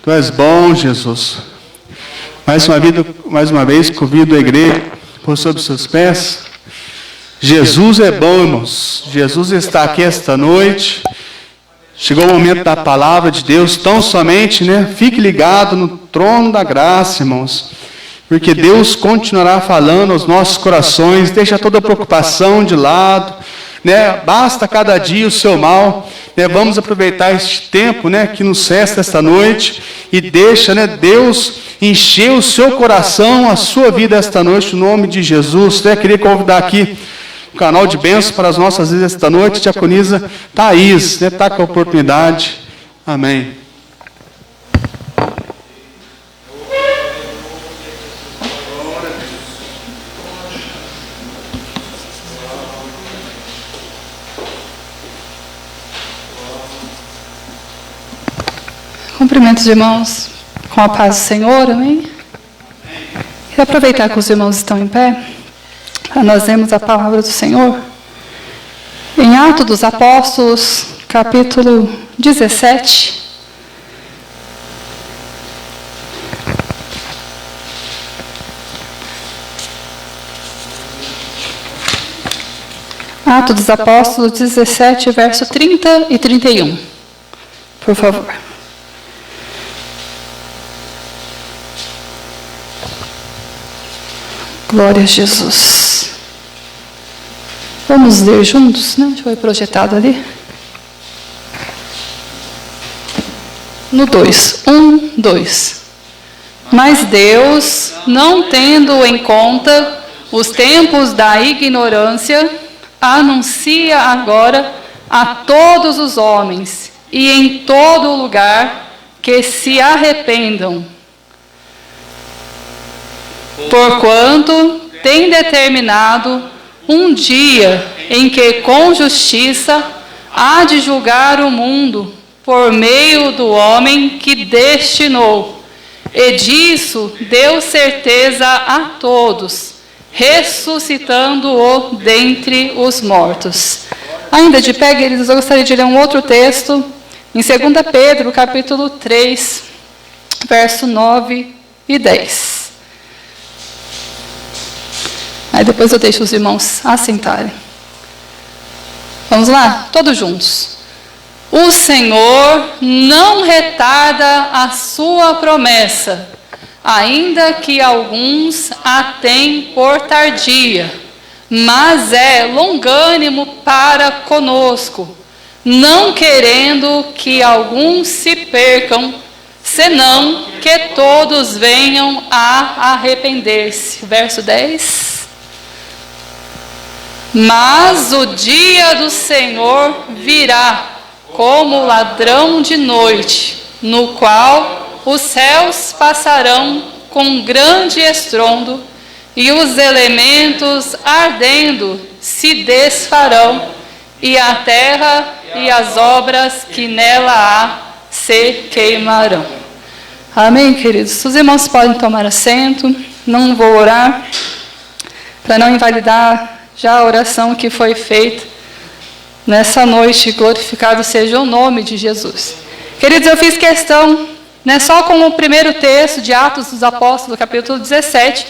Tu és bom, Jesus. Mais uma vez, convido a igreja por sob seus pés. Jesus é bom, irmãos. Jesus está aqui esta noite. Chegou o momento da palavra de Deus, tão somente, fique ligado no trono da graça, irmãos. Porque Deus continuará falando aos nossos corações, deixa toda preocupação de lado, basta cada dia o seu mal. Vamos aproveitar este tempo, que nos resta esta noite, e deixa, Deus encher o seu coração, a sua vida esta noite, no nome de Jesus. Queria convidar aqui o canal de bênção para as nossas vidas esta noite, diaconisa Thaís, está com a oportunidade. Amém. Cumprimento os irmãos com a paz do Senhor, amém? Quero aproveitar que os irmãos estão em pé, para nós lermos a palavra do Senhor. Em Atos dos Apóstolos, capítulo 17. Atos dos Apóstolos 17, verso 30 e 31. Por favor. Glória a Jesus. Vamos ler juntos, Deixa eu ver projetado ali. No 2. 1, 2. Mas Deus, não tendo em conta os tempos da ignorância, anuncia agora a todos os homens e em todo lugar que se arrependam. Porquanto tem determinado um dia em que com justiça há de julgar o mundo por meio do homem que destinou, e disso deu certeza a todos, ressuscitando-o dentre os mortos. Ainda de pé, queridos, eu gostaria de ler um outro texto, em 2 Pedro, capítulo 3, verso 9 e 10. Aí depois eu deixo os irmãos assentarem. Vamos lá? Todos juntos. O Senhor não retarda a sua promessa, ainda que alguns a tenham por tardia, mas é longânimo para conosco, não querendo que alguns se percam, senão que todos venham a arrepender-se. Verso 10. Mas o dia do Senhor virá como ladrão de noite, no qual os céus passarão com grande estrondo, e os elementos ardendo se desfarão, e a terra e as obras que nela há se queimarão. Amém, queridos? Os irmãos podem tomar assento, não vou orar, para não invalidar já a oração que foi feita nessa noite. Glorificado seja o nome de Jesus. Queridos, eu fiz questão, só com o primeiro texto de Atos dos Apóstolos, capítulo 17,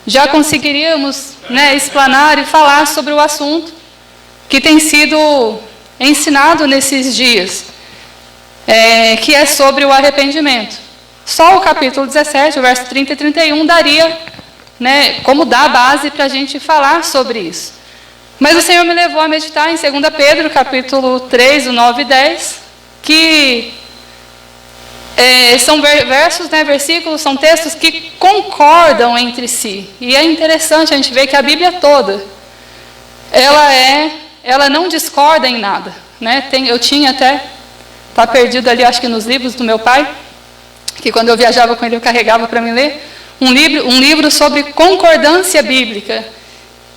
já conseguiríamos explanar e falar sobre o assunto que tem sido ensinado nesses dias, que é sobre o arrependimento. Só o capítulo 17, o verso 30 e 31, daria como dá a base para a gente falar sobre isso. Mas o Senhor me levou a meditar em 2 Pedro, capítulo 3, o 9 e 10, que são versos, versículos, são textos que concordam entre si. E é interessante a gente ver que a Bíblia toda, ela não discorda em nada. Eu tinha até, está perdido ali, acho que nos livros do meu pai, que quando eu viajava com ele eu carregava para me ler, um livro sobre concordância bíblica.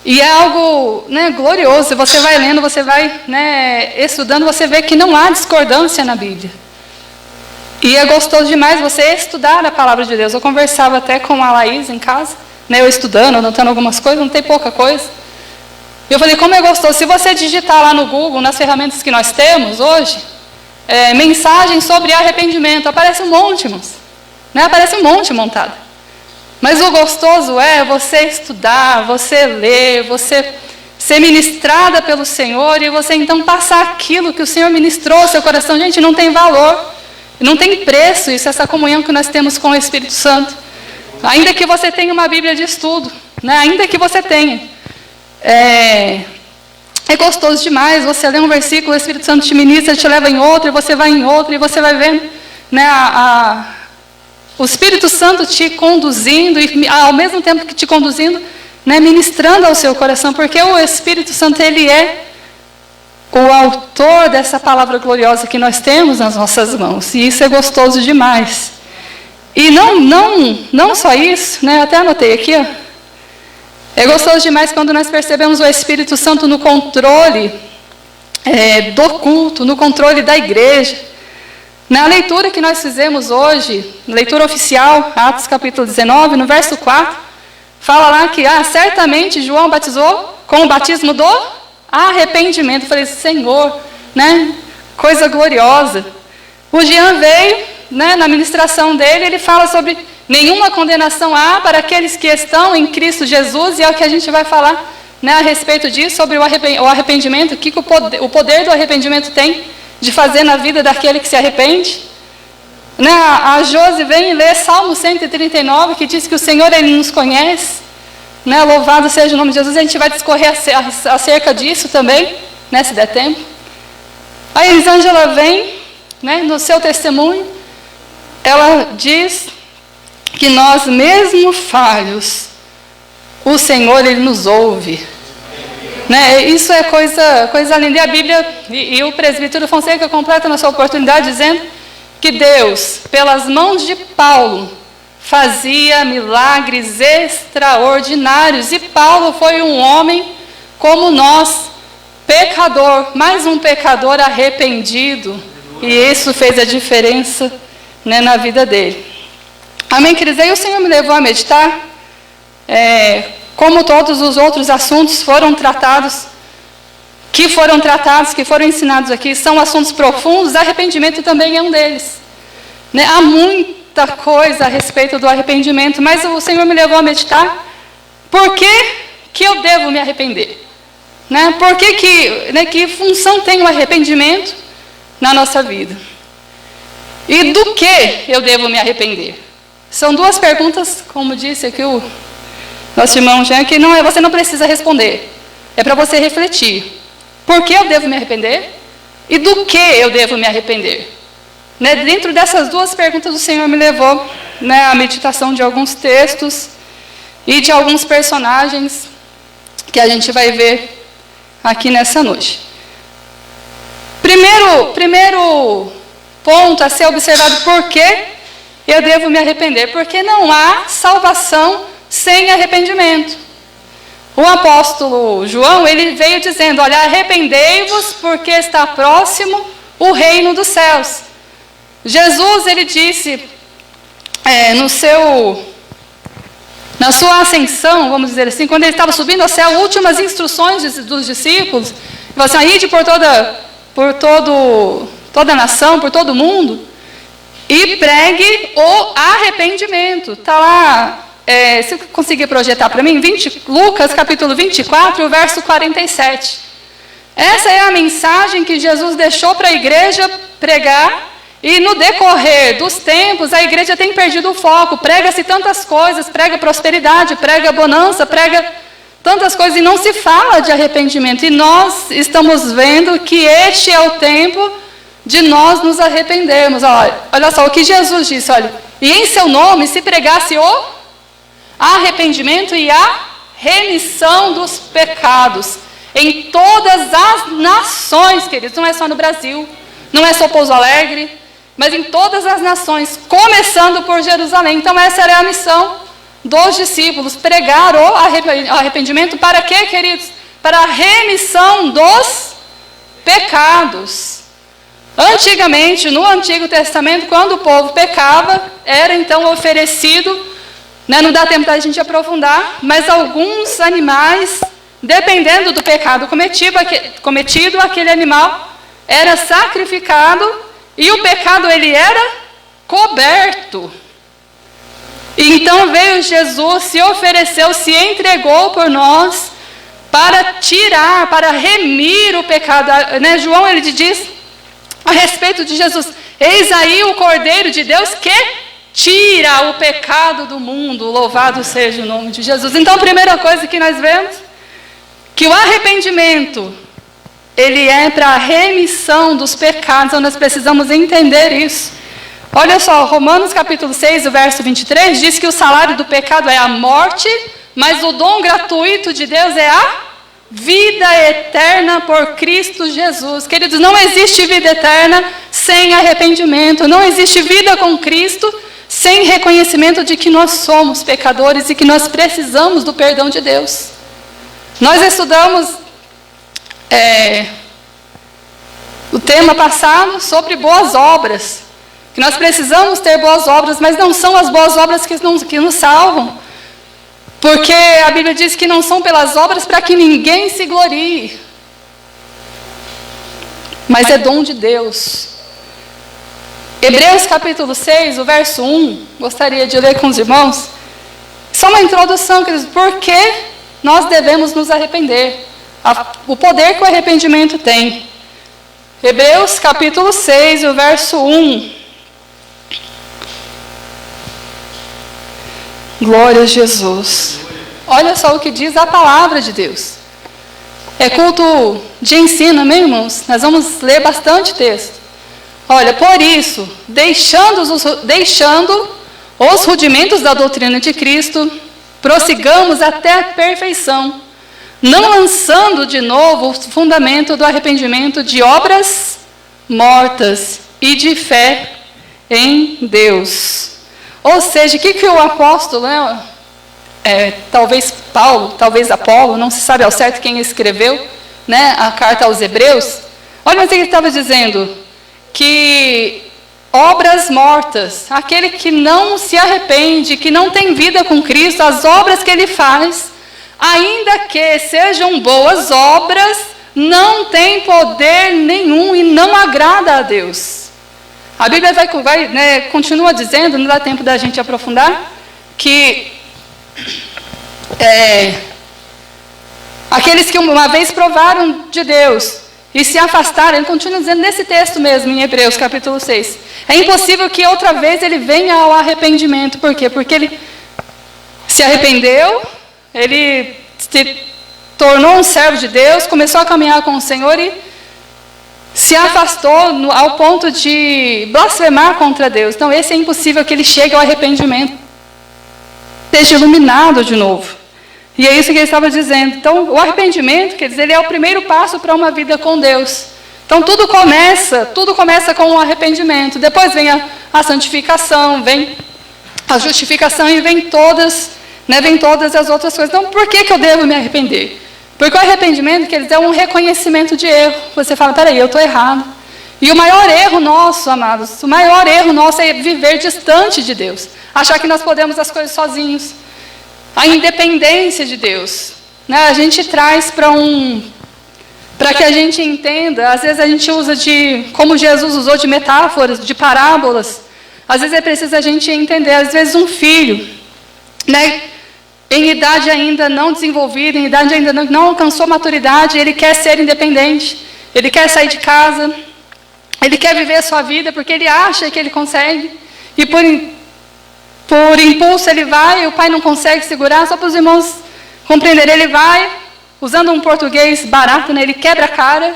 E é algo glorioso. Você vai lendo, você vai estudando, você vê que não há discordância na Bíblia. E é gostoso demais você estudar a palavra de Deus. Eu conversava até com a Laís em casa, eu estudando, anotando algumas coisas, não tem pouca coisa. E eu falei, como é gostoso. Se você digitar lá no Google, nas ferramentas que nós temos hoje, mensagens sobre arrependimento. Aparece um monte, irmãos. Né? Aparece um monte montado. Mas o gostoso é você estudar, você ler, você ser ministrada pelo Senhor e você então passar aquilo que o Senhor ministrou ao seu coração. Gente, não tem valor, não tem preço isso, essa comunhão que nós temos com o Espírito Santo. Ainda que você tenha uma Bíblia de estudo, né? Ainda que você tenha. É gostoso demais, você lê um versículo, o Espírito Santo te ministra, te leva em outro, e você vai em outro, e você vai vendo, né, o Espírito Santo te conduzindo, e ao mesmo tempo que te conduzindo, né, ministrando ao seu coração, porque o Espírito Santo, ele é o autor dessa palavra gloriosa que nós temos nas nossas mãos, e isso é gostoso demais. E não só isso, né, até anotei aqui, ó. É gostoso demais quando nós percebemos o Espírito Santo no controle do culto, no controle da igreja. Na leitura que nós fizemos hoje, leitura oficial, Atos capítulo 19, no verso 4, fala lá que certamente João batizou com o batismo do arrependimento. Eu falei, Senhor, né, coisa gloriosa. O Jean veio, né, na ministração dele, ele fala sobre nenhuma condenação há para aqueles que estão em Cristo Jesus, e é o que a gente vai falar, né, a respeito disso, sobre o arrependimento, o que o poder do arrependimento tem de fazer na vida daquele que se arrepende. Né, a Josi vem e lê Salmo 139, que diz que o Senhor, ele nos conhece, né, louvado seja o nome de Jesus. A gente vai discorrer acerca disso também, né, se der tempo. A Elisângela vem, né, no seu testemunho, ela diz que nós, mesmo falhos, o Senhor, ele nos ouve. Né? Isso é coisa linda. E a Bíblia, e o presbítero Fonseca completa na sua oportunidade, dizendo que Deus, pelas mãos de Paulo, fazia milagres extraordinários. E Paulo foi um homem como nós, pecador, mais um pecador arrependido. E isso fez a diferença, né, na vida dele. Amém, queridos? Aí o Senhor me levou a meditar, como todos os outros assuntos que foram ensinados aqui, são assuntos profundos, arrependimento também é um deles. Né? Há muita coisa a respeito do arrependimento, mas o Senhor me levou a meditar, por que eu devo me arrepender? Né? Por que função tem o arrependimento na nossa vida? E do que eu devo me arrepender? São duas perguntas, como disse aqui o nosso irmão Jean, que você não precisa responder. É para você refletir. Por que eu devo me arrepender? E do que eu devo me arrepender? Né, dentro dessas duas perguntas, o Senhor me levou, né, à meditação de alguns textos e de alguns personagens que a gente vai ver aqui nessa noite. Primeiro ponto a ser observado, por que eu devo me arrepender? Porque não há salvação sem arrependimento. O apóstolo João, ele veio dizendo, olha, arrependei-vos porque está próximo o reino dos céus. Jesus, ele disse, na sua ascensão, vamos dizer assim, quando ele estava subindo ao céu, últimas instruções dos discípulos, ele falou assim, ide por toda a nação, por todo o mundo, e pregue o arrependimento. Está lá, se eu conseguir projetar para mim, Lucas capítulo 24, verso 47. Essa é a mensagem que Jesus deixou para a igreja pregar, e no decorrer dos tempos, a igreja tem perdido o foco. Prega-se tantas coisas, prega prosperidade, prega bonança, prega tantas coisas, e não se fala de arrependimento. E nós estamos vendo que este é o tempo de nós nos arrependermos. Olha só o que Jesus disse, olha, e em seu nome se pregasse o arrependimento e a remissão dos pecados em todas as nações, queridos, não é só no Brasil, não é só Pouso Alegre, mas em todas as nações, começando por Jerusalém. Então essa era a missão dos discípulos, pregar o arrependimento para quê, queridos? Para a remissão dos pecados. Antigamente, no Antigo Testamento, quando o povo pecava, era então oferecido, né, não dá tempo da gente aprofundar, mas alguns animais, dependendo do pecado cometido, aquele animal era sacrificado e o pecado ele era coberto. Então veio Jesus, se ofereceu, se entregou por nós para tirar, para remir o pecado. Né? João ele diz a respeito de Jesus: eis aí o Cordeiro de Deus que tira o pecado do mundo, louvado seja o nome de Jesus. Então a primeira coisa que nós vemos, que o arrependimento, ele é para a remissão dos pecados, então nós precisamos entender isso. Olha só, Romanos capítulo 6, o verso 23, diz que o salário do pecado é a morte, mas o dom gratuito de Deus é a vida eterna por Cristo Jesus. Queridos, não existe vida eterna sem arrependimento, não existe vida com Cristo sem reconhecimento de que nós somos pecadores e que nós precisamos do perdão de Deus. Nós estudamos o tema passado sobre boas obras, que nós precisamos ter boas obras, mas não são as boas obras que nos salvam, porque a Bíblia diz que não são pelas obras para que ninguém se glorie, mas é dom de Deus. Hebreus capítulo 6, o verso 1, gostaria de ler com os irmãos, só uma introdução, queridos, por que nós devemos nos arrepender, o poder que o arrependimento tem. Hebreus capítulo 6, o verso 1. Glória a Jesus. Olha só o que diz a palavra de Deus. É culto de ensino, amém, irmãos? Nós vamos ler bastante texto. Olha, por isso, deixando os rudimentos da doutrina de Cristo, prossigamos até a perfeição, não lançando de novo o fundamento do arrependimento de obras mortas e de fé em Deus. Ou seja, o que o apóstolo, talvez Paulo, talvez Apolo, não se sabe ao certo quem escreveu, né, a carta aos Hebreus, olha o que ele estava dizendo, que obras mortas, aquele que não se arrepende, que não tem vida com Cristo, as obras que ele faz, ainda que sejam boas obras, não tem poder nenhum e não agrada a Deus. A Bíblia continua dizendo, não dá tempo da gente aprofundar, que aqueles que uma vez provaram de Deus e se afastaram, ele continua dizendo nesse texto mesmo, em Hebreus capítulo 6, é impossível que outra vez ele venha ao arrependimento. Por quê? Porque ele se arrependeu, ele se tornou um servo de Deus, começou a caminhar com o Senhor e se afastou ao ponto de blasfemar contra Deus. Então, esse é impossível que ele chegue ao arrependimento, seja iluminado de novo. E é isso que ele estava dizendo. Então, o arrependimento, quer dizer, ele é o primeiro passo para uma vida com Deus. Então, tudo começa com o arrependimento. Depois vem a santificação, vem a justificação e vem todas as outras coisas. Então, por que eu devo me arrepender? Porque o arrependimento, quer dizer, é um reconhecimento de erro. Você fala, peraí, eu estou errado. E o maior erro nosso, amados, o maior erro nosso é viver distante de Deus. Achar que nós podemos as coisas sozinhos. A independência de Deus. Né? A gente traz para que a gente entenda, às vezes a gente usa como Jesus usou, de metáforas, de parábolas. Às vezes é preciso a gente entender, às vezes um filho, né, em idade ainda não desenvolvida, em idade ainda não alcançou maturidade, ele quer ser independente, ele quer sair de casa, ele quer viver a sua vida porque ele acha que ele consegue, e por impulso ele vai, e o pai não consegue segurar, só para os irmãos compreenderem, ele vai, usando um português barato, né, ele quebra a cara,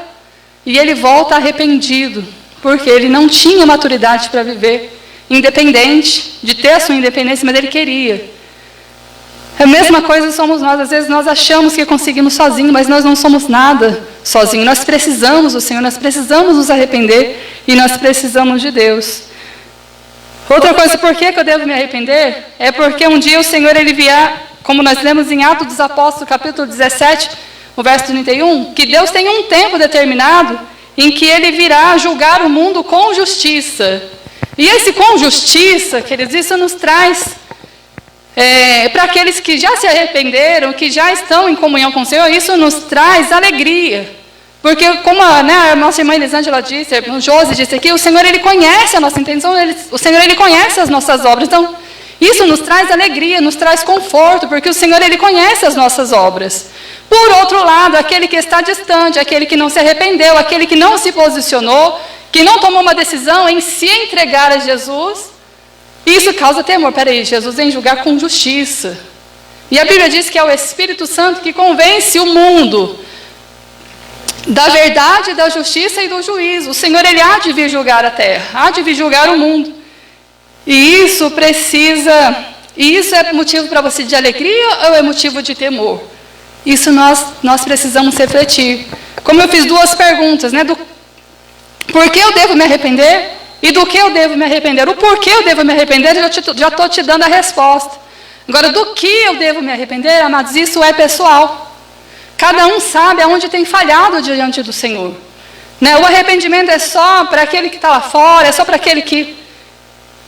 e ele volta arrependido, porque ele não tinha maturidade para viver independente, de ter a sua independência, mas ele queria. A mesma coisa somos nós, às vezes nós achamos que conseguimos sozinhos, mas nós não somos nada sozinhos, nós precisamos do Senhor, nós precisamos nos arrepender, e nós precisamos de Deus. Outra coisa, por que eu devo me arrepender? É porque um dia o Senhor, ele virá, como nós lemos em Atos dos Apóstolos, capítulo 17, o verso 31, que Deus tem um tempo determinado em que ele virá julgar o mundo com justiça. E esse com justiça, queridos, isso nos traz, para aqueles que já se arrependeram, que já estão em comunhão com o Senhor, isso nos traz alegria. Porque como a nossa irmã Elisângela disse, o Josi disse aqui, o Senhor Ele conhece a nossa intenção, o Senhor Ele conhece as nossas obras. Então, isso nos traz alegria, nos traz conforto, porque o Senhor Ele conhece as nossas obras. Por outro lado, aquele que está distante, aquele que não se arrependeu, aquele que não se posicionou, que não tomou uma decisão em se entregar a Jesus, isso causa temor. Peraí, Jesus vem julgar com justiça. E a Bíblia diz que é o Espírito Santo que convence o mundo da verdade, da justiça e do juízo. O Senhor, Ele há de vir julgar a terra, há de vir julgar o mundo. E isso é motivo para você de alegria ou é motivo de temor? Isso nós precisamos refletir. Como eu fiz duas perguntas, né? Do por que eu devo me arrepender e do que eu devo me arrepender. O porquê eu devo me arrepender, eu já estou te dando a resposta. Agora, do que eu devo me arrepender, amados, isso é pessoal. Cada um sabe aonde tem falhado diante do Senhor. Né? O arrependimento é só para aquele que está lá fora, é só para aquele que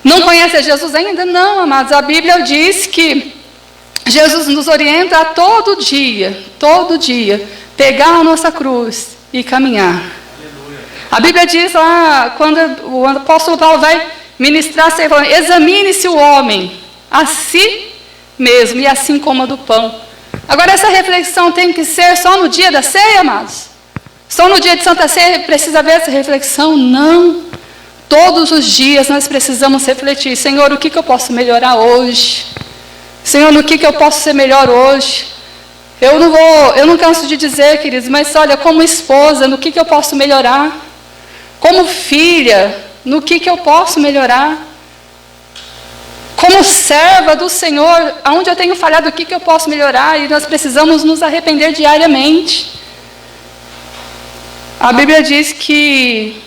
não conhece Jesus ainda? Não, amados. A Bíblia diz que Jesus nos orienta a todo dia, pegar a nossa cruz e caminhar. A Bíblia diz lá, quando o apóstolo Paulo vai ministrar, examine-se o homem a si mesmo, e assim coma do pão. Agora, essa reflexão tem que ser só no dia da ceia, amados? Só no dia de Santa Ceia precisa haver essa reflexão? Não. Todos os dias nós precisamos refletir. Senhor, o que eu posso melhorar hoje? Senhor, no que eu posso ser melhor hoje? Eu não canso de dizer, queridos, mas olha, como esposa, no que eu posso melhorar? Como filha, no que eu posso melhorar? Como serva do Senhor, aonde eu tenho falhado, o que eu posso melhorar? E nós precisamos nos arrepender diariamente. A Bíblia diz que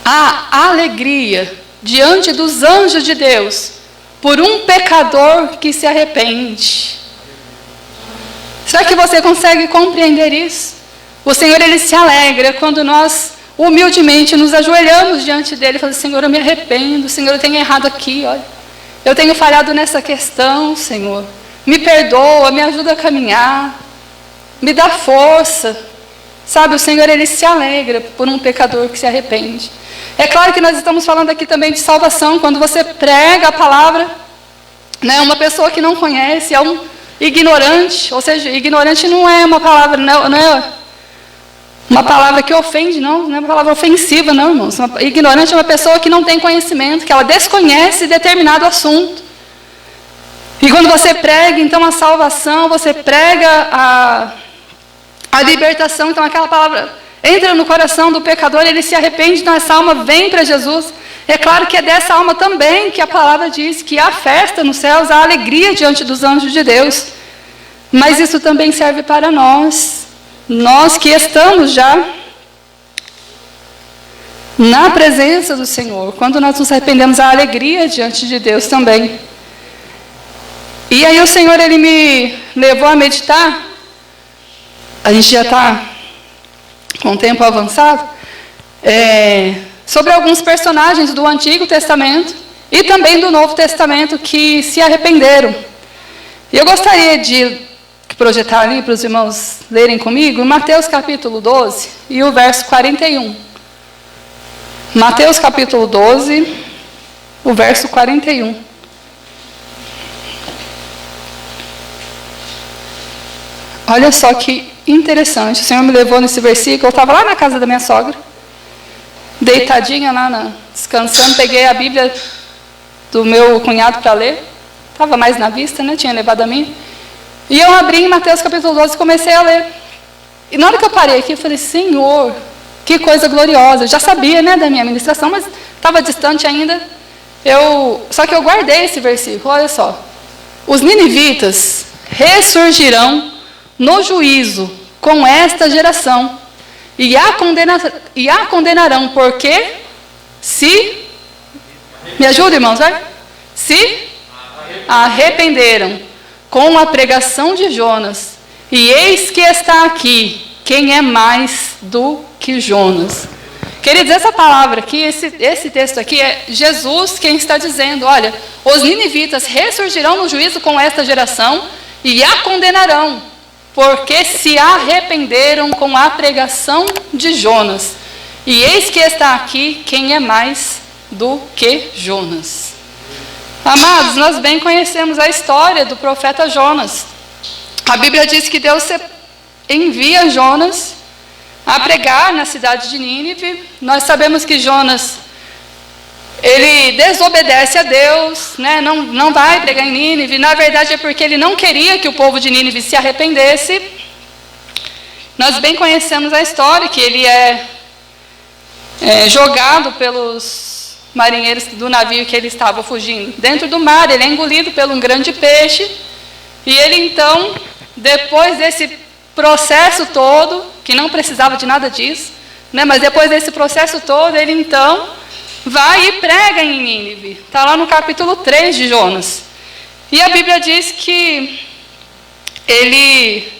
há alegria diante dos anjos de Deus por um pecador que se arrepende. Será que você consegue compreender isso? O Senhor, Ele se alegra quando nós humildemente nos ajoelhamos diante dEle e falamos: Senhor, eu me arrependo, Senhor, eu tenho errado aqui, olha. Eu tenho falhado nessa questão, Senhor. Me perdoa, me ajuda a caminhar, me dá força. Sabe, o Senhor, Ele se alegra por um pecador que se arrepende. É claro que nós estamos falando aqui também de salvação. Quando você prega a palavra, né, uma pessoa que não conhece, é um ignorante, ou seja, ignorante não é uma palavra, não é uma palavra que ofende, não é uma palavra ofensiva, não, irmãos. Ignorante é uma pessoa que não tem conhecimento, que ela desconhece determinado assunto. E quando você prega, então, a salvação, você prega a libertação, então aquela palavra entra no coração do pecador, ele se arrepende, então essa alma vem para Jesus. É claro que é dessa alma também que a palavra diz que há festa nos céus, há alegria diante dos anjos de Deus. Mas isso também serve para nós que estamos já na presença do Senhor. Quando nós nos arrependemos, há alegria diante de Deus também. E aí o Senhor, Ele me levou a meditar. A gente já está com o tempo avançado, sobre alguns personagens do Antigo Testamento e também do Novo Testamento que se arrependeram. E eu gostaria de projetar ali para os irmãos lerem comigo, Mateus capítulo 12 e o verso 41. Mateus capítulo 12, o verso 41. Olha só que interessante, o Senhor me levou nesse versículo. Eu estava lá na casa da minha sogra, deitadinha lá, descansando, peguei a Bíblia do meu cunhado para ler, estava mais na vista, né? Tinha levado a minha, e eu abri em Mateus capítulo 12 e comecei a ler. E na hora que eu parei aqui, eu falei: Senhor, que coisa gloriosa. Eu já sabia, né, da minha ministração, mas estava distante ainda. Só que eu guardei esse versículo, olha só. Os ninivitas ressurgirão no juízo com esta geração, e a condenarão, porque me ajuda, irmãos, vai? Se arrependeram com a pregação de Jonas, e eis que está aqui quem é mais do que Jonas. Queridos, essa palavra aqui, esse texto aqui, é Jesus quem está dizendo: olha, os ninivitas ressurgirão no juízo com esta geração e a condenarão. porque se arrependeram com a pregação de Jonas. E eis que está aqui quem é mais do que Jonas. Amados, nós bem conhecemos a história do profeta Jonas. A Bíblia diz que Deus envia Jonas a pregar na cidade de Nínive. Nós sabemos que Jonas, ele desobedece a Deus, né? não vai pregar em Nínive. Na verdade é porque ele não queria que o povo de Nínive se arrependesse. Nós bem conhecemos a história, que ele é jogado pelos marinheiros do navio que ele estava fugindo dentro do mar. Ele é engolido por um grande peixe. E ele então, depois desse processo todo, que não precisava de nada disso, né? Mas depois desse processo todo, ele então vai e prega em Nínive. Está lá no capítulo 3 de Jonas. E a Bíblia diz que ele,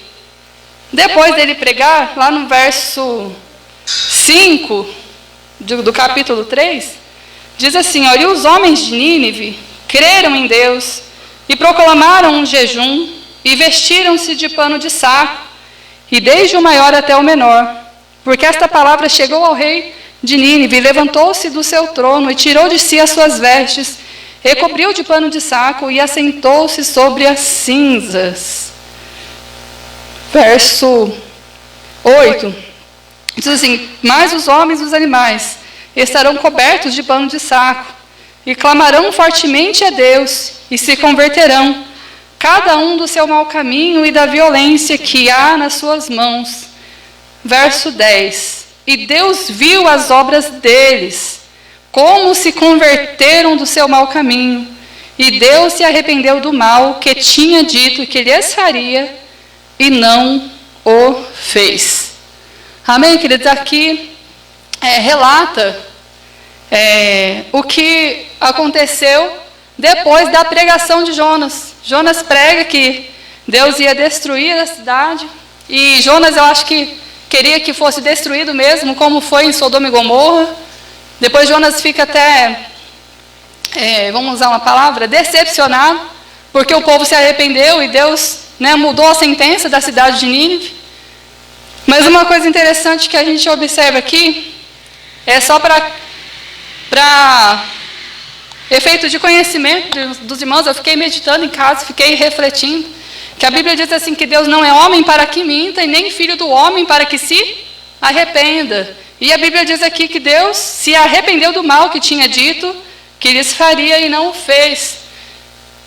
depois dele pregar, lá no verso 5 do capítulo 3, diz assim, olha, e os homens de Nínive creram em Deus e proclamaram um jejum e vestiram-se de pano de saco, e desde o maior até o menor, porque esta palavra chegou ao rei de Nínive, levantou-se do seu trono e tirou de si as suas vestes, recobriu de pano de saco e assentou-se sobre as cinzas. Verso 8, diz assim, mas os homens e os animais estarão cobertos de pano de saco, e clamarão fortemente a Deus, e se converterão, cada um do seu mau caminho e da violência que há nas suas mãos. Verso 10, e Deus viu as obras deles, como se converteram do seu mau caminho, e Deus se arrependeu do mal que tinha dito que lhes faria, e não o fez. Amém, queridos? Aqui relata o que aconteceu depois da pregação de Jonas. Jonas prega que Deus ia destruir a cidade, e Jonas, eu acho que queria que fosse destruído mesmo, como foi em Sodoma e Gomorra. Depois Jonas fica até, vamos usar uma palavra, decepcionado, porque o povo se arrependeu e Deus, né, mudou a sentença da cidade de Nínive. Mas uma coisa interessante que a gente observa aqui, só para efeito de conhecimento dos irmãos, eu fiquei meditando em casa, fiquei refletindo, que a Bíblia diz assim, que Deus não é homem para que minta, e nem filho do homem para que se arrependa. E a Bíblia diz aqui que Deus se arrependeu do mal que tinha dito, que lhes faria e não o fez.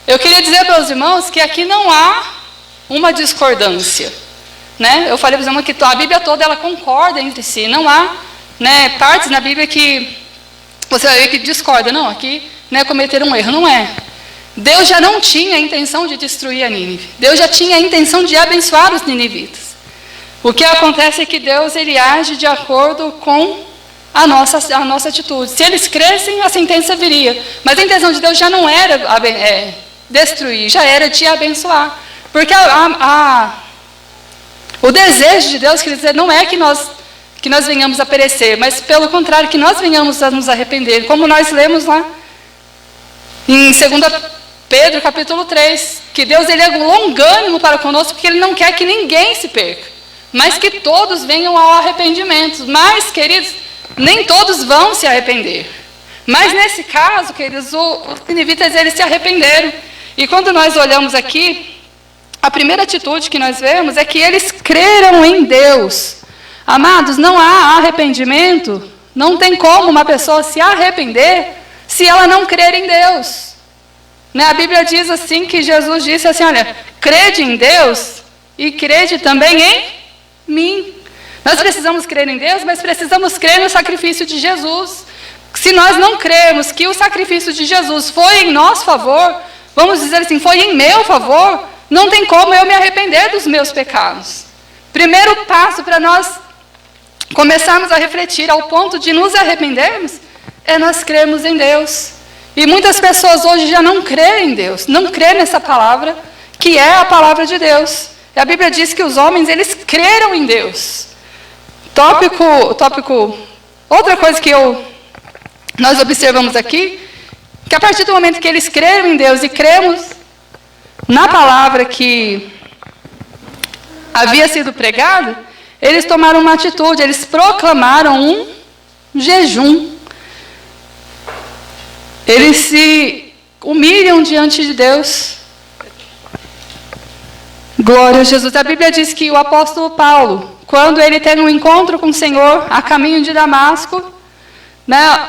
Eu queria dizer para os irmãos que aqui não há uma discordância, né? Eu falei para os irmãos que a Bíblia toda ela concorda entre si, não há, né, partes na Bíblia que você vai ver que discorda. Não, aqui, né, cometeram um erro. Não é. Deus já não tinha a intenção de destruir a Nínive. Deus já tinha a intenção de abençoar os ninivitas. O que acontece é que Deus, ele age de acordo com a nossa atitude. Se eles crescem, a sentença viria. Mas a intenção de Deus já não era destruir, já era de abençoar. Porque o desejo de Deus, quer dizer, não é que nós venhamos a perecer, mas pelo contrário, que nós venhamos a nos arrepender. Como nós lemos lá em 2 Pedro capítulo 3, que Deus, ele é longânimo para conosco, porque ele não quer que ninguém se perca, mas que todos venham ao arrependimento. Mas, queridos, nem todos vão se arrepender. Mas nesse caso, queridos, os ninivitas, eles se arrependeram. E quando nós olhamos aqui, a primeira atitude que nós vemos é que eles creram em Deus. Amados, não há arrependimento, não tem como uma pessoa se arrepender se ela não crer em Deus. Né? A Bíblia diz assim, que Jesus disse assim, olha, crede em Deus e crede também em mim. Nós precisamos crer em Deus, mas precisamos crer no sacrifício de Jesus. Se nós não cremos que o sacrifício de Jesus foi em nosso favor, vamos dizer assim, foi em meu favor, não tem como eu me arrepender dos meus pecados. Primeiro passo para nós começarmos a refletir ao ponto de nos arrependermos, é nós crermos em Deus. E muitas pessoas hoje já não creem em Deus, não creem nessa palavra, que é a palavra de Deus. E a Bíblia diz que os homens, eles creram em Deus. Outra coisa que nós observamos aqui, que a partir do momento que eles creram em Deus e cremos na palavra que havia sido pregado, eles tomaram uma atitude, eles proclamaram um jejum. Eles se humilham diante de Deus. Glória a Jesus. A Bíblia diz que o apóstolo Paulo, quando ele tem um encontro com o Senhor a caminho de Damasco, né,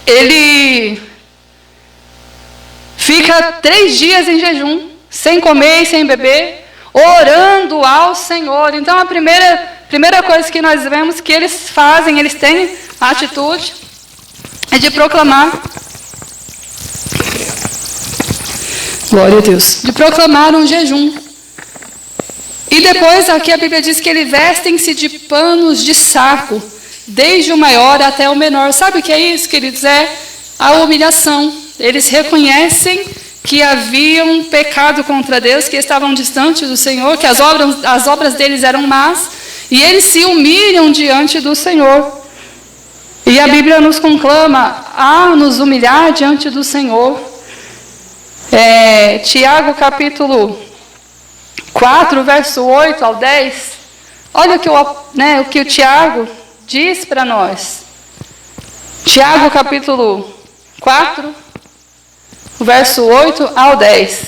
ele fica 3 dias em jejum, sem comer e sem beber, orando ao Senhor. Então, a primeira coisa que nós vemos que eles fazem, eles têm a atitude, é de proclamar. Glória a Deus. De proclamar um jejum. E depois, aqui a Bíblia diz que eles vestem-se de panos de saco, desde o maior até o menor. Sabe o que é isso, queridos? É a humilhação. Eles reconhecem que haviam pecado contra Deus, que estavam distantes do Senhor, que as obras deles eram más, e eles se humilham diante do Senhor. E a Bíblia nos conclama a nos humilhar diante do Senhor. Tiago capítulo 4, verso 8 ao 10. Olha o que o Tiago diz para nós. Tiago capítulo 4, verso 8 ao 10.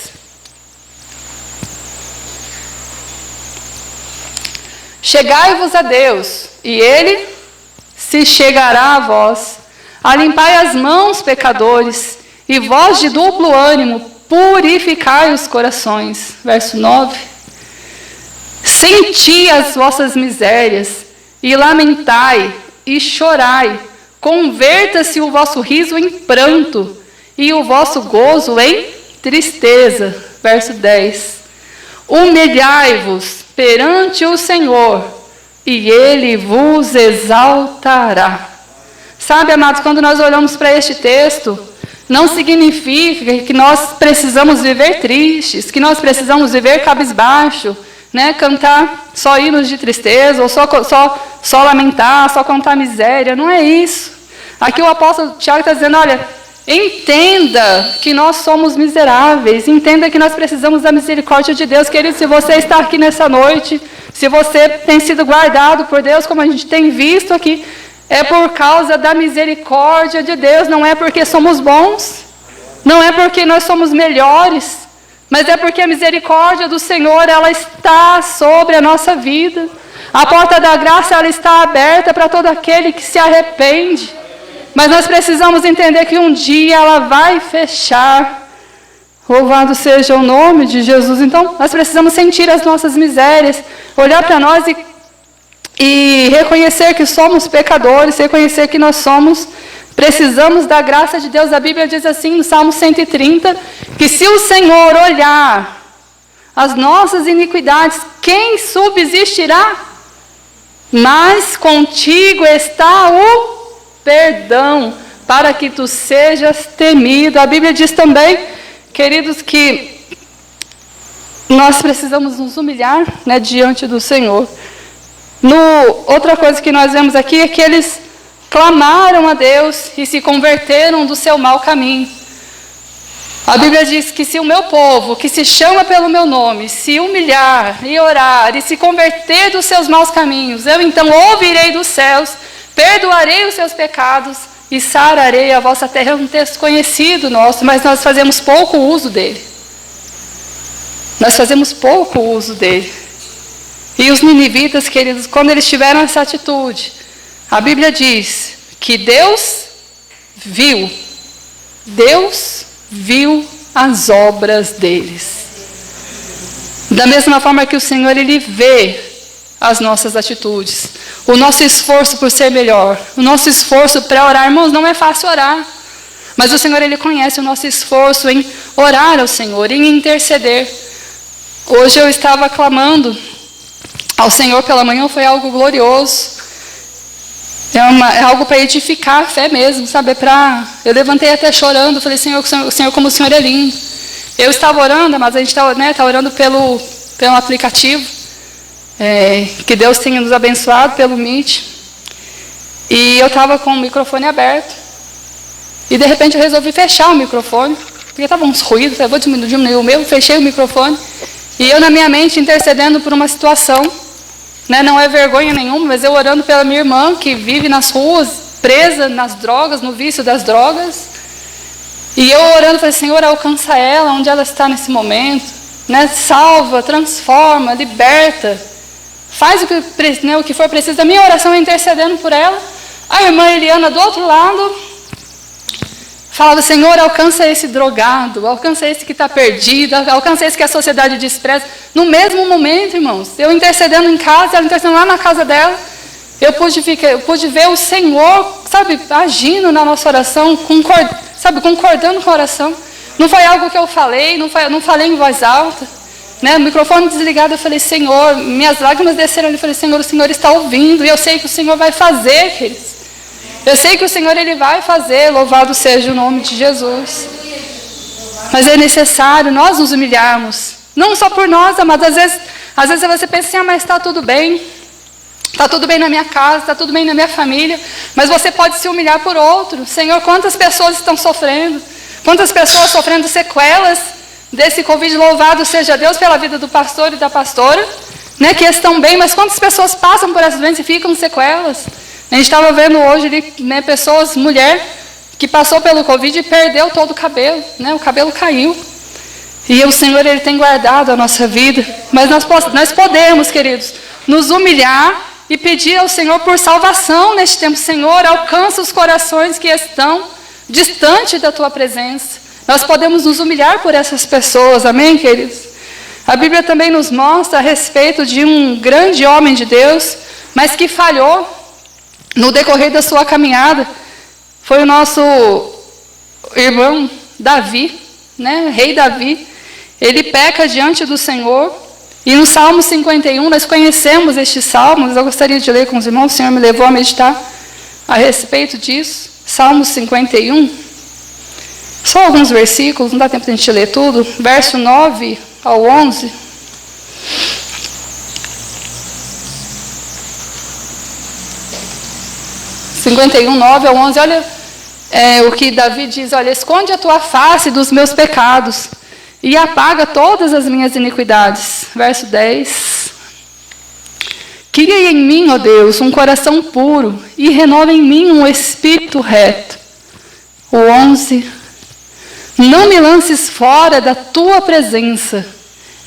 Chegai-vos a Deus, e Ele se chegará a vós. Alimpai as mãos, pecadores, e vós de duplo ânimo, purificai os corações. Verso 9. Senti as vossas misérias, e lamentai, e chorai. Converta-se o vosso riso em pranto, e o vosso gozo em tristeza. Verso 10. Humilhai-vos perante o Senhor, e Ele vos exaltará. Sabe, amados, quando nós olhamos para este texto, não significa que nós precisamos viver tristes, que nós precisamos viver cabisbaixo, né? Cantar só hinos de tristeza, ou só lamentar, só contar miséria. Não é isso. Aqui o apóstolo Tiago está dizendo, olha, entenda que nós somos miseráveis, entenda que nós precisamos da misericórdia de Deus. Querido, se você está aqui nessa noite, se você tem sido guardado por Deus, como a gente tem visto aqui, é por causa da misericórdia de Deus, não é porque somos bons, não é porque nós somos melhores, mas é porque a misericórdia do Senhor, ela está sobre a nossa vida. A porta da graça, ela está aberta para todo aquele que se arrepende. Mas nós precisamos entender que um dia ela vai fechar. Louvado seja o nome de Jesus. Então, nós precisamos sentir as nossas misérias, olhar para nós e reconhecer que somos pecadores, reconhecer que nós precisamos da graça de Deus. A Bíblia diz assim, no Salmo 130, que se o Senhor olhar as nossas iniquidades, quem subsistirá? Mas contigo está o perdão, para que tu sejas temido. A Bíblia diz também, queridos, que nós precisamos nos humilhar, né, diante do Senhor. Outra coisa que nós vemos aqui é que eles clamaram a Deus e se converteram do seu mau caminho. A Bíblia diz que se o meu povo, que se chama pelo meu nome, se humilhar e orar e se converter dos seus maus caminhos, eu então ouvirei dos céus, perdoarei os seus pecados e sararei a vossa terra. É um texto conhecido nosso, mas nós fazemos pouco uso dele. Nós fazemos pouco uso dele. E os ninivitas, queridos, quando eles tiveram essa atitude, a Bíblia diz que Deus viu as obras deles. Da mesma forma que o Senhor, Ele vê as nossas atitudes, o nosso esforço por ser melhor, o nosso esforço para orar. Irmãos, não é fácil orar, mas o Senhor, Ele conhece o nosso esforço em orar ao Senhor, em interceder. Hoje eu estava clamando ao Senhor pela manhã, foi algo glorioso. É algo para edificar a fé mesmo, sabe? Eu levantei até chorando, falei, Senhor, como o Senhor é lindo. Eu estava orando, mas a gente está orando pelo aplicativo, que Deus tenha nos abençoado pelo Meet. E eu estava com o microfone aberto. E de repente eu resolvi fechar o microfone, porque estavam uns ruídos, eu vou diminuir o meu, fechei o microfone. E eu na minha mente intercedendo por uma situação, né? Não é vergonha nenhuma, mas eu orando pela minha irmã que vive nas ruas, presa nas drogas, no vício das drogas. E eu orando, falei, Senhor, alcança ela onde ela está nesse momento, né? Salva, transforma, liberta. Faz o que for preciso. A minha oração é intercedendo por ela. A irmã Eliana do outro lado falava, Senhor, alcança esse drogado, alcança esse que está perdido, alcança esse que a sociedade despreza. No mesmo momento, irmãos, eu intercedendo em casa, ela intercedendo lá na casa dela, eu pude ver o Senhor, sabe, agindo na nossa oração, concordando com a oração. Não foi algo que eu falei, não falei em voz alta, né? O microfone desligado, eu falei, Senhor, minhas lágrimas desceram, eu falei, Senhor, o Senhor está ouvindo, e eu sei que o Senhor vai fazer, queridos. Eu sei que o Senhor, Ele vai fazer, louvado seja o nome de Jesus. Mas é necessário nós nos humilharmos, não só por nós, amados. Às vezes você pensa assim, mas está tudo bem. Está tudo bem na minha casa, está tudo bem na minha família. Mas você pode se humilhar por outro. Senhor, quantas pessoas estão sofrendo? Quantas pessoas sofrendo sequelas desse Covid? Louvado seja Deus pela vida do pastor e da pastora, né, que estão bem, mas quantas pessoas passam por essas doenças e ficam sequelas? A gente estava vendo hoje ali, né, mulher que passou pelo Covid e perdeu todo o cabelo, né, o cabelo caiu. E o Senhor, Ele tem guardado a nossa vida. Mas nós podemos, queridos, nos humilhar e pedir ao Senhor por salvação neste tempo. Senhor, alcança os corações que estão distante da Tua presença. Nós podemos nos humilhar por essas pessoas, amém, queridos? A Bíblia também nos mostra a respeito de um grande homem de Deus, mas que falhou no decorrer da sua caminhada. Foi o nosso irmão Davi, né? Rei Davi. Ele peca diante do Senhor. E no Salmo 51, nós conhecemos estes salmos. Eu gostaria de ler com os irmãos. O Senhor me levou a meditar a respeito disso. Salmo 51. Só alguns versículos, não dá tempo de a gente ler tudo. Verso 9 ao 11. (51, 9 ao 11). Olha o que Davi diz. Olha, esconde a tua face dos meus pecados e apaga todas as minhas iniquidades. Verso 10. Cria em mim, ó Deus, um coração puro e renova em mim um espírito reto. O 11. Não me lances fora da tua presença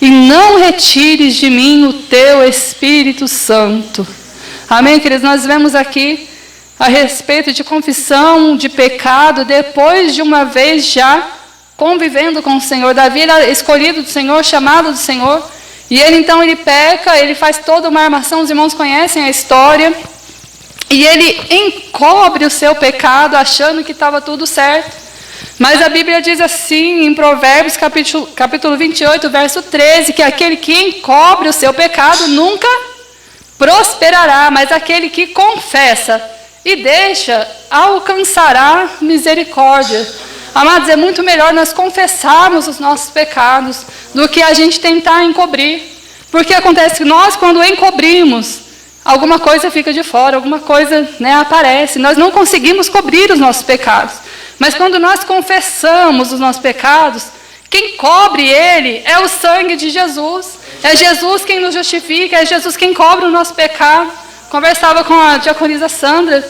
e não retires de mim o teu Espírito Santo. Amém, queridos? Nós vemos aqui a respeito de confissão de pecado, depois de uma vez já convivendo com o Senhor. Davi era escolhido do Senhor, chamado do Senhor, e ele peca, ele faz toda uma armação, os irmãos conhecem a história, e ele encobre o seu pecado, achando que estava tudo certo. Mas a Bíblia diz assim, em Provérbios, capítulo 28, verso 13, que aquele que encobre o seu pecado nunca prosperará, mas aquele que confessa e deixa, alcançará misericórdia. Amados, é muito melhor nós confessarmos os nossos pecados do que a gente tentar encobrir. Porque acontece que nós, quando encobrimos, alguma coisa fica de fora, alguma coisa, né, aparece. Nós não conseguimos cobrir os nossos pecados. Mas quando nós confessamos os nossos pecados, quem cobre ele é o sangue de Jesus. É Jesus quem nos justifica, é Jesus quem cobre o nosso pecado. Conversava com a diaconisa Sandra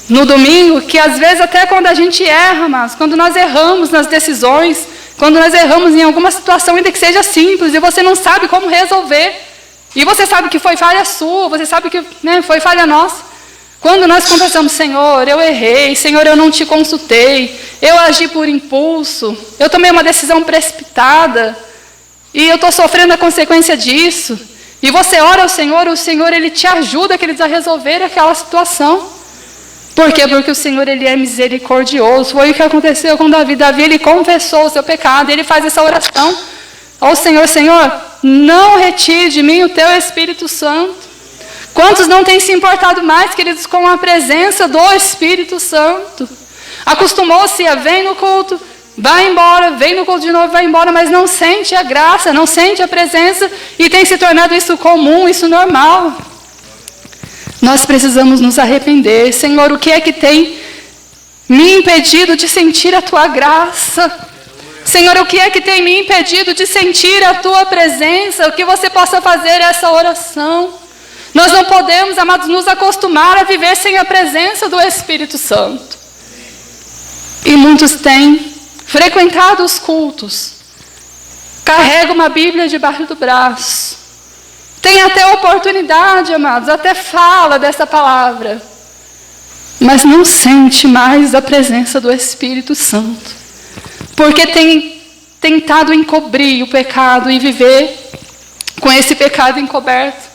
no domingo, que às vezes até quando a gente erra, mas quando nós erramos nas decisões, quando nós erramos em alguma situação, ainda que seja simples, e você não sabe como resolver, e você sabe que foi falha sua, você sabe que, né, foi falha nossa. Quando nós confessamos, Senhor, eu errei, Senhor, eu não te consultei, eu agi por impulso, eu tomei uma decisão precipitada, e eu estou sofrendo a consequência disso. E você ora ao Senhor, o Senhor, Ele te ajuda, queridos, a resolver aquela situação. Por quê? Porque o Senhor, Ele é misericordioso. Foi o que aconteceu com Davi. Davi, ele confessou o seu pecado, ele faz essa oração ao Senhor: Senhor, não retire de mim o teu Espírito Santo. Quantos não têm se importado mais, queridos, com a presença do Espírito Santo? Acostumou-se a vem no culto, vai embora, vem no culto de novo, vai embora, mas não sente a graça, não sente a presença, e tem se tornado isso comum, isso normal. Nós precisamos nos arrepender. Senhor, o que é que tem me impedido de sentir a tua graça? Senhor, o que é que tem me impedido de sentir a tua presença? O que você possa fazer essa oração. Nós não podemos, amados, nos acostumar a viver sem a presença do Espírito Santo. E muitos têm frequentado os cultos, carregam uma Bíblia debaixo do braço, tem até oportunidade, amados, até fala dessa palavra, mas não sente mais a presença do Espírito Santo, porque tem tentado encobrir o pecado e viver com esse pecado encoberto.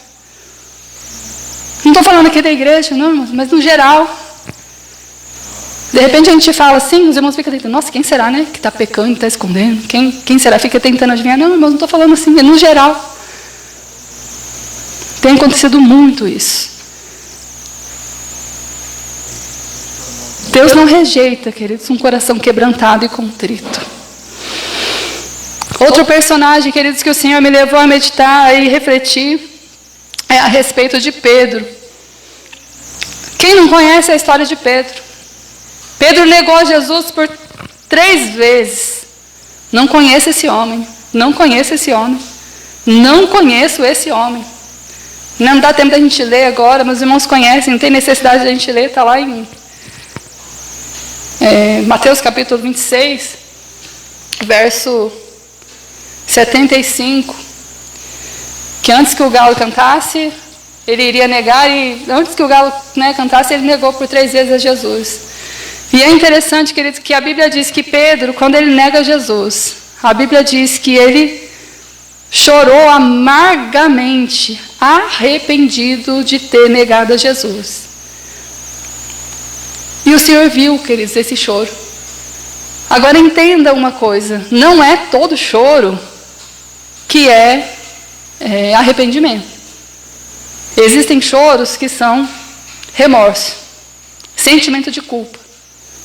Não estou falando aqui da igreja, não, mas no geral. De repente a gente fala assim, os irmãos ficam tentando, nossa, quem será, né, que está pecando, está escondendo? Quem será? Fica tentando adivinhar. Não, irmãos, não estou falando assim, é no geral. Tem acontecido muito isso. Deus não rejeita, queridos, um coração quebrantado e contrito. Outro personagem, queridos, que o Senhor me levou a meditar e refletir é a respeito de Pedro. Quem não conhece a história de Pedro? Pedro negou Jesus por 3 vezes. Não conheço esse homem. Não conheço esse homem. Não conheço esse homem. Não dá tempo da gente ler agora, mas os irmãos conhecem, não tem necessidade da gente ler, está lá em Mateus capítulo 26, verso 75, que antes que o galo cantasse, ele iria negar, e antes que o galo cantasse, ele negou por 3 vezes a Jesus. E é interessante, queridos, que a Bíblia diz que Pedro, quando ele nega Jesus, a Bíblia diz que ele chorou amargamente, arrependido de ter negado a Jesus. E o Senhor viu, queridos, esse choro. Agora entenda uma coisa, não é todo choro que é arrependimento. Existem choros que são remorso, sentimento de culpa,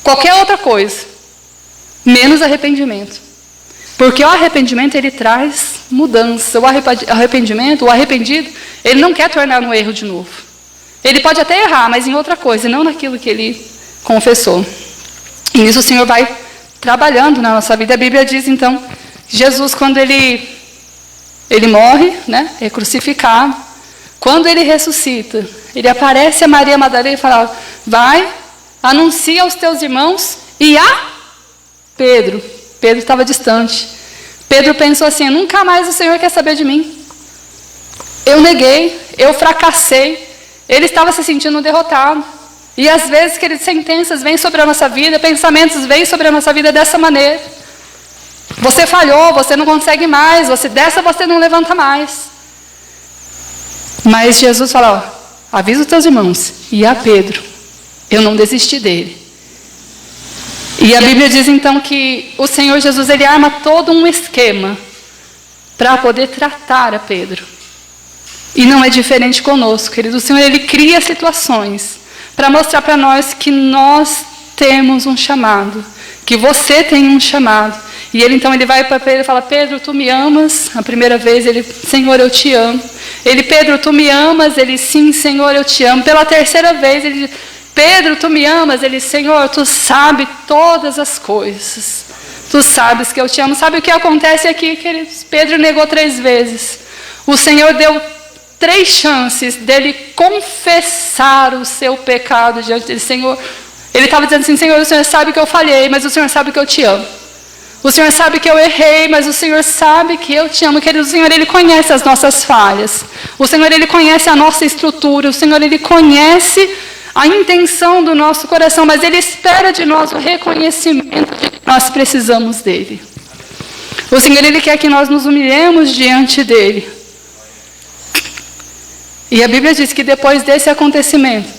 qualquer outra coisa, menos arrependimento. Porque o arrependimento, ele traz mudança. O arrependimento, o arrependido, ele não quer tornar um erro de novo. Ele pode até errar, mas em outra coisa, e não naquilo que ele confessou. E nisso o Senhor vai trabalhando na nossa vida. A Bíblia diz, então, Jesus, quando ele morre, é crucificado, quando ele ressuscita, ele aparece a Maria Madalena e fala, vai, anuncia aos teus irmãos e a Pedro. Pedro estava distante. Pedro pensou assim, nunca mais o Senhor quer saber de mim. Eu neguei, eu fracassei. Ele estava se sentindo derrotado. E às vezes, queridos, sentenças vêm sobre a nossa vida, pensamentos vêm sobre a nossa vida dessa maneira. Você falhou, você não consegue mais, dessa você não levanta mais. Mas Jesus fala, avisa os teus irmãos. E a Pedro, eu não desisti dele. E a Bíblia diz então que o Senhor Jesus, ele arma todo um esquema para poder tratar a Pedro. E não é diferente conosco, querido. O Senhor, ele cria situações para mostrar para nós que nós temos um chamado, que você tem um chamado. E ele então ele vai para Pedro e fala, Pedro, tu me amas? A primeira vez ele, Senhor, eu te amo. Ele, Pedro, tu me amas? Ele, sim, Senhor, eu te amo. Pela terceira vez ele diz, Pedro, tu me amas? Ele, Senhor, tu sabes todas as coisas. Tu sabes que eu te amo. Sabe o que acontece aqui, queridos? Pedro negou 3 vezes. O Senhor deu 3 chances dele confessar o seu pecado diante dele. Senhor, ele estava dizendo assim, Senhor, o Senhor sabe que eu falhei, mas o Senhor sabe que eu te amo. O Senhor sabe que eu errei, mas o Senhor sabe que eu te amo. Querido, o Senhor, ele conhece as nossas falhas. O Senhor, ele conhece a nossa estrutura. O Senhor, ele conhece a intenção do nosso coração, mas ele espera de nós o reconhecimento de que nós precisamos dele. O Senhor, ele quer que nós nos humilhemos diante dele. E a Bíblia diz que depois desse acontecimento,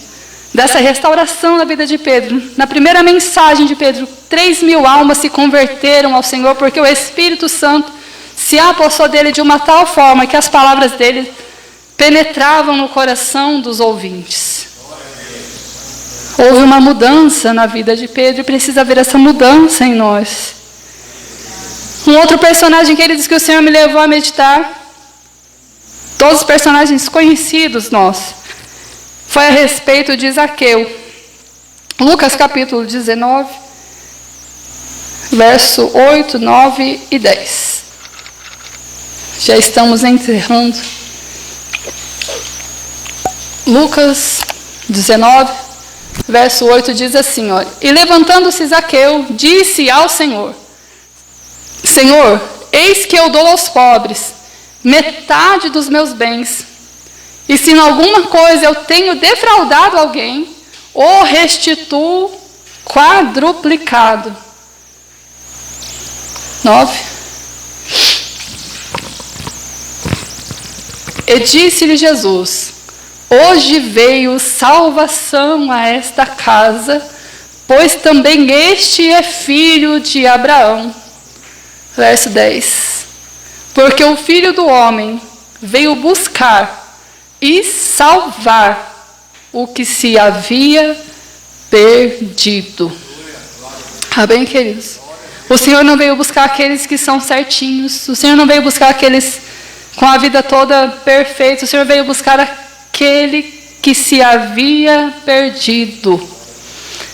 dessa restauração na vida de Pedro, na primeira mensagem de Pedro, 3.000 almas se converteram ao Senhor, porque o Espírito Santo se apossou dele de uma tal forma que as palavras dele penetravam no coração dos ouvintes. Houve uma mudança na vida de Pedro e precisa haver essa mudança em nós. Um outro personagem que ele diz que o Senhor me levou a meditar, todos os personagens conhecidos nossos, foi a respeito de Zaqueu. Lucas capítulo 19, verso 8, 9 e 10. Já estamos encerrando. Lucas 19, verso 8 diz assim, olha: E levantando-se Zaqueu, disse ao Senhor: Senhor, eis que eu dou aos pobres metade dos meus bens, e se em alguma coisa eu tenho defraudado alguém, o restituo quadruplicado. 9. E disse-lhe Jesus: Hoje veio salvação a esta casa, pois também este é filho de Abraão. Verso 10. Porque o Filho do Homem veio buscar e salvar o que se havia perdido. Amém, queridos? O Senhor não veio buscar aqueles que são certinhos. O Senhor não veio buscar aqueles com a vida toda perfeita. O Senhor veio buscar aquele que se havia perdido.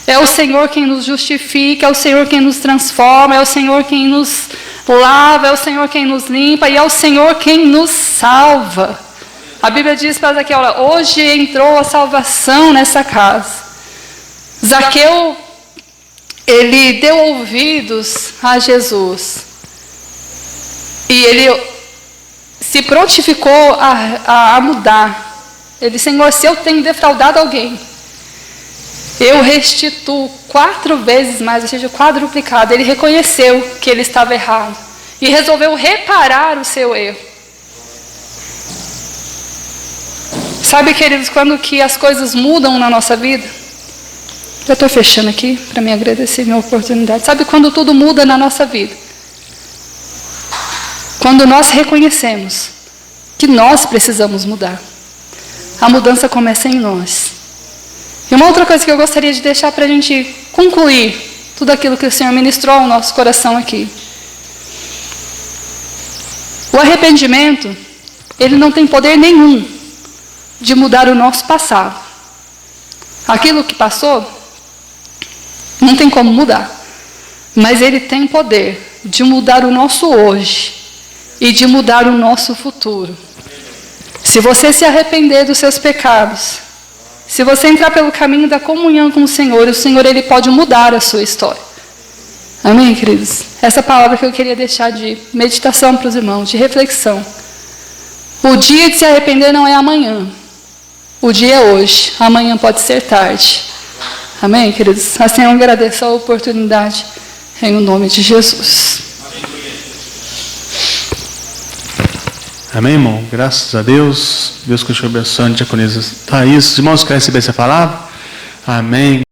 É o Senhor quem nos justifica, é o Senhor quem nos transforma, é o Senhor quem nos lava, é o Senhor quem nos limpa e é o Senhor quem nos salva. A Bíblia diz para Zaqueu: hoje entrou a salvação nessa casa. Zaqueu, ele deu ouvidos a Jesus e ele se prontificou a mudar. Ele: Senhor, se eu tenho defraudado alguém, eu restituo 4 vezes mais, ou seja, quadruplicado. Ele reconheceu que ele estava errado e resolveu reparar o seu erro. Sabe, queridos, quando que as coisas mudam na nossa vida? Já estou fechando aqui para me agradecer a minha oportunidade. Sabe quando tudo muda na nossa vida? Quando nós reconhecemos que nós precisamos mudar. A mudança começa em nós. E uma outra coisa que eu gostaria de deixar para a gente concluir tudo aquilo que o Senhor ministrou ao nosso coração aqui. O arrependimento, ele não tem poder nenhum de mudar o nosso passado. Aquilo que passou, não tem como mudar. Mas ele tem poder de mudar o nosso hoje e de mudar o nosso futuro. Se você se arrepender dos seus pecados, se você entrar pelo caminho da comunhão com o Senhor ele pode mudar a sua história. Amém, queridos? Essa palavra que eu queria deixar de meditação para os irmãos, de reflexão. O dia de se arrepender não é amanhã. O dia é hoje. Amanhã pode ser tarde. Amém, queridos? Assim eu agradeço a oportunidade em nome de Jesus. Amém, irmão? Graças a Deus. Deus continue abençoando a diaconisa Thaís. Os irmãos querem receber essa palavra? Amém.